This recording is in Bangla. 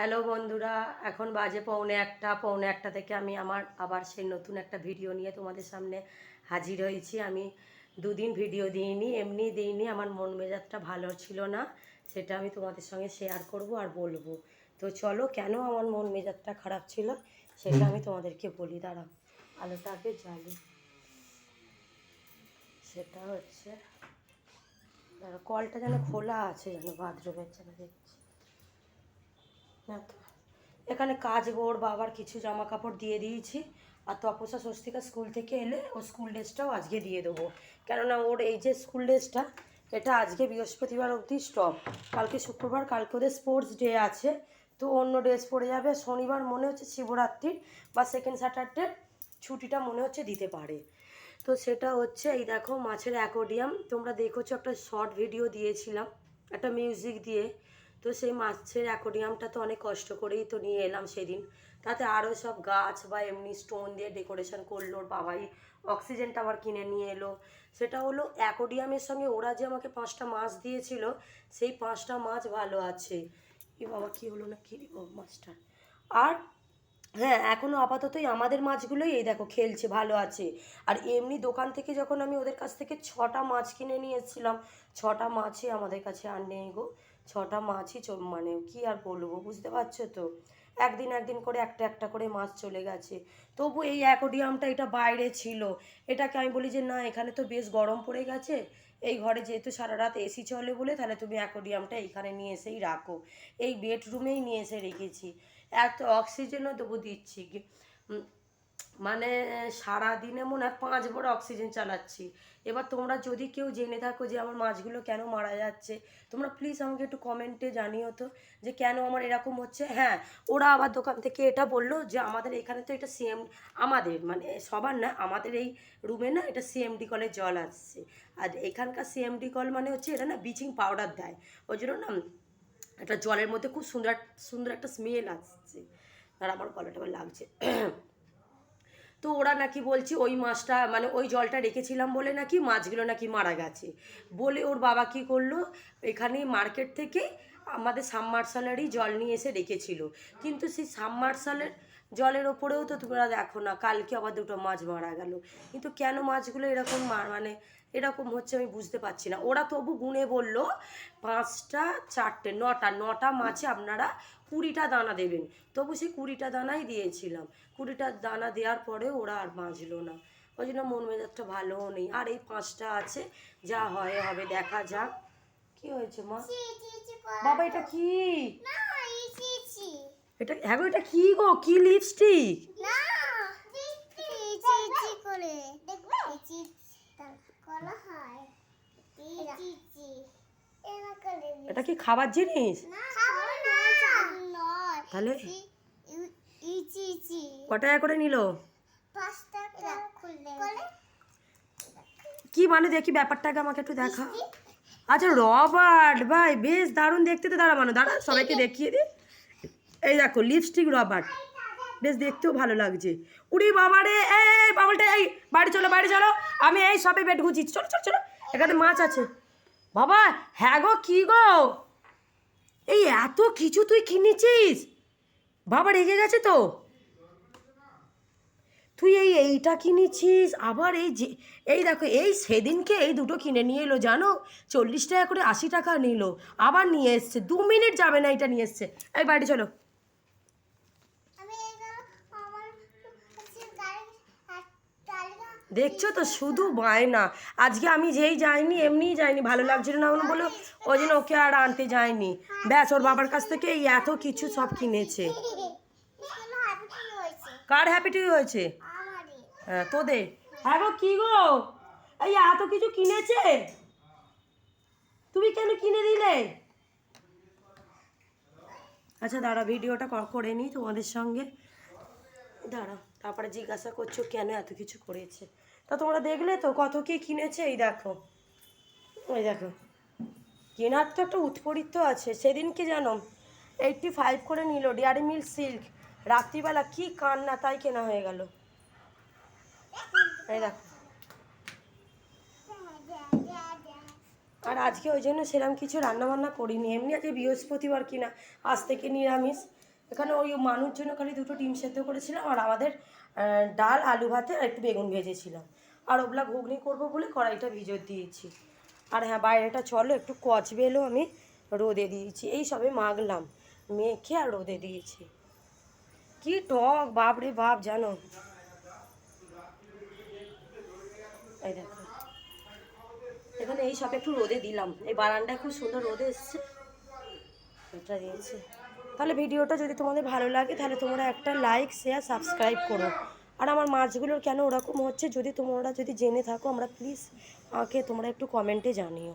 হ্যালো বন্ধুরা, এখন বাজে পৌনে একটা থেকে আমি আমার আবার সেই নতুন একটা ভিডিও নিয়ে তোমাদের সামনে হাজির হয়েছি। আমি দুদিন ভিডিও দিইনি, এমনি দিইনি, আমার মন মেজাজটা ভালো ছিল না, সেটা আমি তোমাদের সঙ্গে শেয়ার করব আর বলবো। তো চলো, কেন আমার মন মেজাজটা খারাপ ছিল সেটা আমি তোমাদেরকে বলি। দাঁড়াও, আলোটা আগে জ্বালি। সেটা হচ্ছে, দাঁড়াও, কলটা যেন খোলা আছে, যেন বাথরুমের যেন দেখছি না তো। এখানে কাজ ওর বাবার কিছু জামা কাপড় দিয়ে দিয়েছি, আর তপসা স্বস্তিকা স্কুল থেকে এলে ও স্কুল ড্রেসটাও আজকে দিয়ে দেবো, কেননা ওর এই যে স্কুল ড্রেসটা, এটা আজকে বৃহস্পতিবার অবধি স্টপ। কালকে শুক্রবার, কালকে ওদের স্পোর্টস ডে আছে, তো অন্য ড্রেস পরে যাবে। শনিবার মনে হচ্ছে শিবরাত্রির বা সেকেন্ড স্যাটারডে ছুটিটা মনে হচ্ছে দিতে পারে। তো সেটা হচ্ছে, এই দেখো মাছের অ্যাকোরিয়াম, তোমরা দেখেছো একটা শর্ট ভিডিও দিয়েছিলাম একটা মিউজিক দিয়ে। তো সেই মাছের অ্যাকোরিয়ামটা তো অনেক কষ্ট করেই তো নিয়ে এলাম সেদিন, তাতে আরও সব গাছ বা এমনি স্টোন দিয়ে ডেকোরেশন করলো। ওর বাবাই অক্সিজেনটা আবার কিনে নিয়ে এলো। সেটা হলো অ্যাকোরিয়ামের সঙ্গে ওরা যে আমাকে 5টা মাছ দিয়েছিল, সেই 5টা মাছ ভালো আছে। কি বাবা, কি হলো না কি মাছটা। আর হ্যাঁ, এখনও আপাততই আমাদের মাছগুলোই এই দেখো খেলছে, ভালো আছে। আর এমনি দোকান থেকে যখন আমি ওদের কাছ থেকে 6টা মাছ কিনে নিয়ে এসেছিলাম, 6টা মাছই আমাদের কাছে আর নেই গো। 6টা মাছই মানে কি আর বলবো, বুঝতে পারছো তো। একদিন একদিন করে একটা একটা করে মাছ চলে গেছে। তবু এই অ্যাকোরিয়ামটা এটা বাইরে ছিল, এটাকে আমি বলি যে না, এখানে তো বেশ গরম পড়ে গেছে, এই ঘরে যেহেতু সারা রাত এসি চলে বলে, তাহলে তুমি অ্যাকোরিয়ামটা এইখানে নিয়ে এসেই রাখো। এই বেডরুমেই নিয়ে এসে রেখেছি। এত অক্সিজেনও দেবো দিচ্ছি মানে সারাদিনে মনে হয় 5 বার অক্সিজেন চালাচ্ছি। এবার তোমরা যদি কেউ জেনে থাকো যে আমার মাছগুলো কেন মারা যাচ্ছে, তোমরা প্লিজ আমাকে একটু কমেন্টে জানিও তো, যে কেন আমার এরকম হচ্ছে। হ্যাঁ, ওরা আবার দোকান থেকে এটা বললো যে আমাদের এখানে তো এটা আমাদের মানে সবার না, আমাদের এই রুমে না এটা সিএমডি কলের জল আসছে। আর এখানকার সিএমডি কল মানে হচ্ছে এটা না ব্লিচিং পাউডার দেয়, ওই জন্য না একটা জলের মধ্যে খুব সুন্দর সুন্দর একটা স্মেল আসছে। আর আমার গলাটা আবার লাগছে। তো ওরা নাকি বলছে ওই মাছটা মানে ওই জলটা রেখেছিলাম বলে নাকি মাছগুলো নাকি মারা গেছে বলে, ওর বাবা কী করলো, এখানে মার্কেট থেকে আমাদের সাবমার্শালেরই জল নিয়ে এসে রেখেছিল। কিন্তু সেই সাবমার্শালের জলের ওপরেও তো তোমরা দেখো না, কালকে আবার 2টো মাছ মারা গেল। কিন্তু কেন মাছগুলো এরকম মানে এরকম হচ্ছে আমি বুঝতে পারছি না। ওরা তবু গুনে বলল 5টা 4টে 9টা মাছে আপনারা 20টা দানা দেবেন। তবু সেই 20টা দানাই দিয়েছিলাম। 20টা দানা দেওয়ার পরেও ওরা আর বাঁচলো না, ওই জন্য মন মেজাজটা ভালোও নেই। আর এই 5টা আছে, যা হয় হবে, দেখা যাক। কি হয়েছে মা? বাবা এটা কি? এটা হ্যাঁ গো, এটা কি গো, কি লিপস্টিক? এটা কি খাবার জিনিস? তাহলে কত টাকা করে নিল? কি মানে দেখি ব্যাপারটাকে আমাকে একটু দেখা। আচ্ছা রবার্ট, ভাই বেশ দারুণ দেখতে তো। দাঁড়া মানে, দাঁড়া সবাইকে দেখিয়ে দে। এই দেখো লিপস্টিক রবার্ট, বেশ দেখতেও ভালো লাগছে। উড়ি বাবা রে, এই বাবলটা, এই বাড়ি চলো বাড়ি চলো, আমি এই সবে বেড গুছি, চলো চলো চলো, এখানে মাছ আছে। বাবা হ্যাঁ গো, কি গো, এই এত কিছু তুই কিনেছিস? বাবা রেগে গেছে তো। তুই এইটা কিনেছিস, আবার এই যে এই দেখো, এই সেদিনকে এই 2টো কিনে নিয়ে এলো জানো, 40 টাকা করে, 80 টাকা নিল, আবার নিয়ে এসছে। 2 মিনিট যাবে না এটা নিয়ে এসছে। এই বাড়ি চলো। দেখছো তো শুধু বায়না। আজকে আমি যেই যাইনি এমনিই যাইনি, ভালো লাগছিল না ওগুলো বলে, ওই জন্য ওকে আর আনতে যায়নি। ব্যাস, ওর বাবার কাছ থেকে এই এত কিছু সব কিনেছে। কার হ্যাপিটি হয়েছে? হ্যাঁ তোদের। হ্যাঁ গো, কি গো, এই এত কিছু কিনেছে, তুমি কেন কিনে দিলে? আচ্ছা দাঁড়া, ভিডিওটা করে নিই তোমাদের সঙ্গে, দাঁড়া, তারপরে জিজ্ঞাসা করছো কেন এত কিছু করেছে। তা তোমরা দেখলে তো কত কি কিনেছে। এই দেখো, ওই দেখো, কেনার তো একটা উৎপরিত্য আছে। সেদিনকে জানো 85 করে নিল ডেয়ারি মিল্ক সিল্ক, রাত্রিবেলা কি কান্না, তাই কেনা হয়ে গেল। এই দেখো, আর আজকে ওই জন্য সেরকম কিছু রান্নাবান্না করিনি, এমনি আজকে বৃহস্পতিবার কিনা, আজ থেকে নিরামিষ। এখানে ওই মানুষ জন্য খালি 2টো ডিম সেদ্ধ করেছিলাম, আর আমাদের ডাল আলু ভাতে আর একটু বেগুন ভেজেছিলাম। আর ওগুলা ঘুগনি করবো বলে কড়াইটা ভিজে দিয়েছি। আর হ্যাঁ, বাইরেটা চলো একটু কচবেলও আমি রোদে দিয়েছি, এই সবে মাখলাম, মেখে আর রোদে দিয়েছি। কি টক বাপরে বাপ জানো। এই দেখো, এখানে এই সব একটু রোদে দিলাম, এই বারান্দায় খুব সুন্দর রোদে এসছে, এটা দিয়েছে। তাহলে ভিডিওটা যদি তোমাদের ভালো লাগে তাহলে তোমরা একটা লাইক শেয়ার সাবস্ক্রাইব করো। আর আমার মাছগুলোর কেন ওরকম হচ্ছে যদি তোমরা যদি জেনে থাকো, আমরা প্লিজ আমাকে তোমরা একটু কমেন্টে জানিও।